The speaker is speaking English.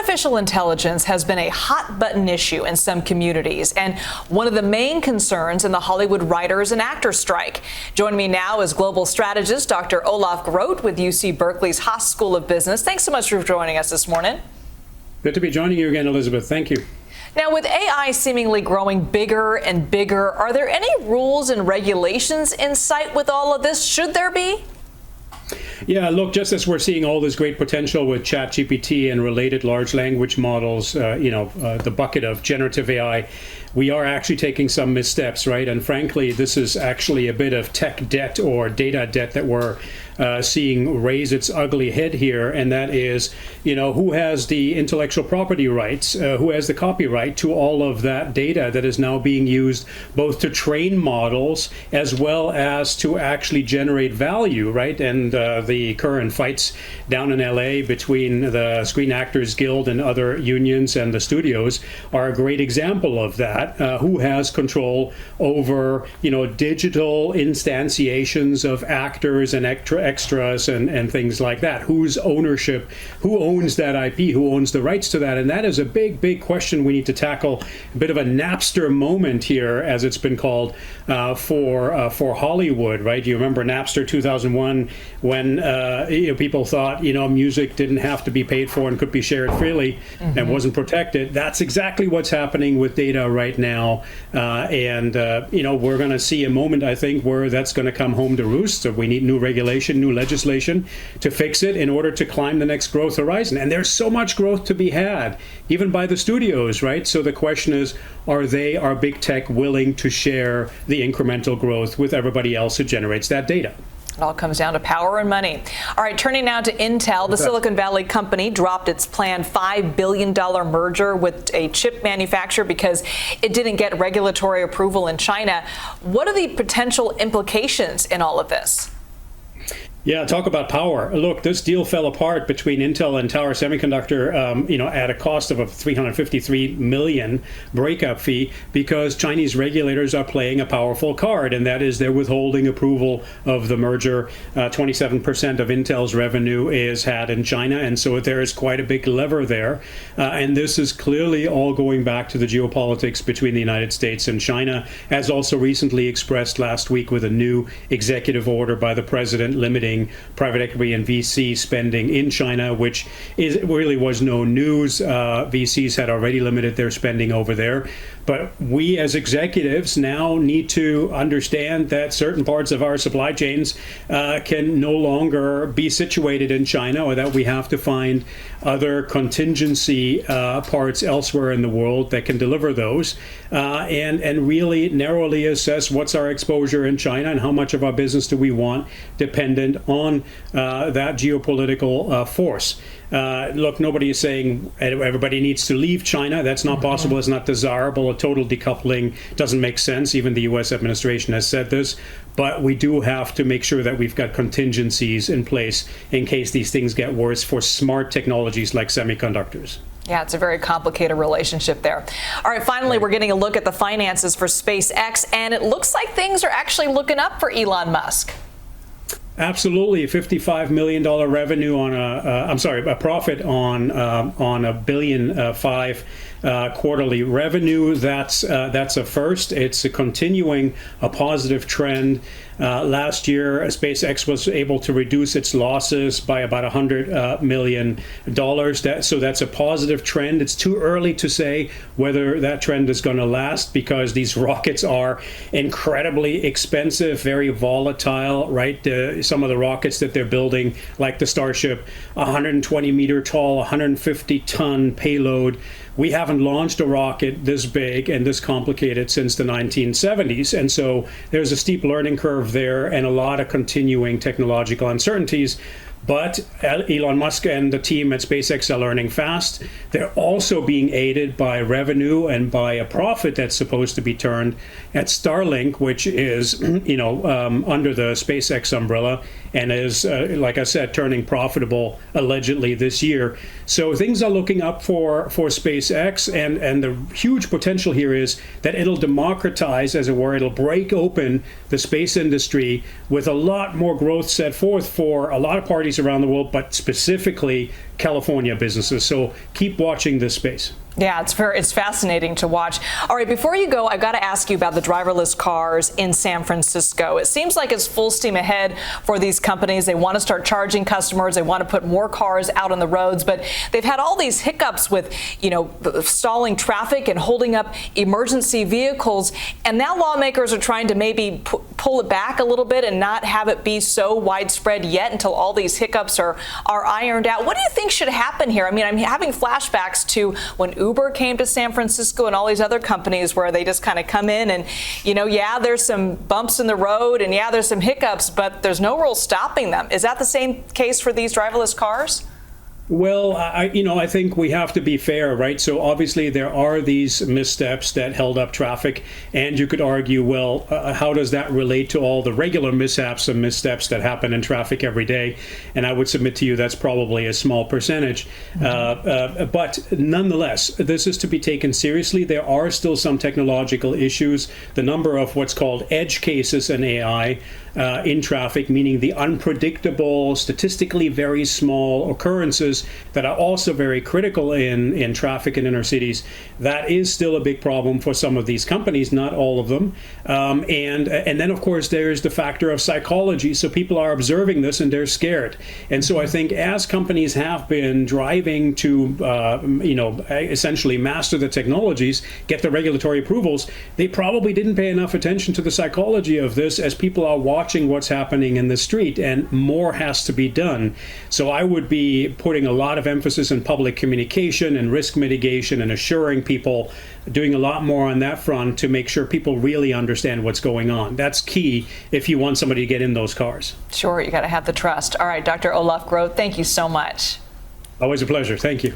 Artificial intelligence has been a hot button issue in some communities and one of the main concerns in the Hollywood writers and actors strike. Joining me now is global strategist Dr. Olaf Groth with UC Berkeley's Haas School of Business. Thanks so much for joining us this morning. Good to be joining you again, Elizabeth. Thank you. Now, with AI seemingly growing bigger and bigger, are there any rules and regulations in sight with all of this? Should there be? Yeah, look, just as we're seeing all this great potential with ChatGPT and related large language models, the bucket of generative AI, we are actually taking some missteps, right? And frankly, this is actually a bit of tech debt or data debt that we're seeing raise its ugly head here. And that is, who has the intellectual property rights, who has the copyright to all of that data that is now being used both to train models as well as to actually generate value, right? And the current fights down in LA between the Screen Actors Guild and other unions and the studios are a great example of that. Who has control over, digital instantiations of actors and extras and things like that? Whose ownership, who owns that IP, who owns the rights to that? And that is a big, big question we need to tackle. A bit of a Napster moment here, as it's been called, for Hollywood, right? You remember Napster 2001 when people thought, music didn't have to be paid for and could be shared freely and wasn't protected. That's exactly what's happening with data right now. We're going to see a moment, I think, where that's going to come home to roost. So we need new regulation, new legislation to fix it in order to climb the next growth horizon. And there's so much growth to be had, even by the studios, right? So the question is, are big tech willing to share the incremental growth with everybody else who generates that data? It all comes down to power and money. All right, turning now to Intel, the Silicon Valley company dropped its planned $5 billion merger with a chip manufacturer because it didn't get regulatory approval in China. What are the potential implications in all of this? Yeah, talk about power. Look, this deal fell apart between Intel and Tower Semiconductor, at a cost of a $353 million breakup fee because Chinese regulators are playing a powerful card, and that is they're withholding approval of the merger. 27% of Intel's revenue is had in China, and so there is quite a big lever there. And this is clearly all going back to the geopolitics between the United States and China, as also recently expressed last week with a new executive order by the president limiting private equity and VC spending in China, which really was no news. VCs had already limited their spending over there. But we as executives now need to understand that certain parts of our supply chains can no longer be situated in China, or that we have to find other contingency parts elsewhere in the world that can deliver those, and really narrowly assess what's our exposure in China and how much of our business do we want dependent on that geopolitical force. Look, nobody is saying everybody needs to leave China. That's not possible. It's not desirable. A total decoupling doesn't make sense. Even the U.S. administration has said this. But we do have to make sure that we've got contingencies in place in case these things get worse for smart technologies like semiconductors. Yeah, it's a very complicated relationship there. All right, finally, we're getting a look at the finances for SpaceX, and it looks like things are actually looking up for Elon Musk. Absolutely, $55 million revenue on a profit on $1.5 billion quarterly revenue. That's a first. It's a continuing a positive trend. Last year, SpaceX was able to reduce its losses by about $100 million. So that's a positive trend. It's too early to say whether that trend is going to last because these rockets are incredibly expensive, very volatile, right? Some of the rockets that they're building, like the Starship, 120 meter tall, 150 ton payload. We haven't launched a rocket this big and this complicated since the 1970s. And so there's a steep learning curve there and a lot of continuing technological uncertainties. But Elon Musk and the team at SpaceX are learning fast. They're also being aided by revenue and by a profit that's supposed to be turned at Starlink, which is, under the SpaceX umbrella and is, like I said, turning profitable allegedly this year. So things are looking up for SpaceX, and the huge potential here is that it'll democratize, as it were, it'll break open the space industry with a lot more growth set forth for a lot of parties countries around the world, but specifically California businesses. So keep watching this space. Yeah, it's fascinating to watch. All right, before you go, I've got to ask you about the driverless cars in San Francisco. It seems like it's full steam ahead for these companies. They want to start charging customers. They want to put more cars out on the roads, but they've had all these hiccups with, stalling traffic and holding up emergency vehicles. And now lawmakers are trying to maybe pull it back a little bit and not have it be so widespread yet until all these hiccups are ironed out. What do you think should happen here? I mean, I'm having flashbacks to when Uber came to San Francisco and all these other companies where they just kind of come in and, yeah, there's some bumps in the road and yeah, there's some hiccups, but there's no real stopping them. Is that the same case for these driverless cars? Well, I think we have to be fair, right? So obviously there are these missteps that held up traffic, and you could argue, well, how does that relate to all the regular mishaps and missteps that happen in traffic every day? And I would submit to you that's probably a small percentage. But nonetheless, this is to be taken seriously. There are still some technological issues. The number of what's called edge cases in AI in traffic, meaning the unpredictable, statistically very small occurrences that are also very critical in traffic in inner cities, that is still a big problem for some of these companies, not all of them. And then, of course, there's the factor of psychology. So people are observing this and they're scared. And so I think as companies have been driving to, essentially master the technologies, get the regulatory approvals, they probably didn't pay enough attention to the psychology of this as people are watching what's happening in the street, and more has to be done. So I would be putting a lot of emphasis in public communication and risk mitigation and assuring people, doing a lot more on that front to make sure people really understand what's going on. That's key if you want somebody to get in those cars. Sure, you got to have the trust. All right, Dr. Olaf Groth, thank you so much. Always a pleasure. Thank you.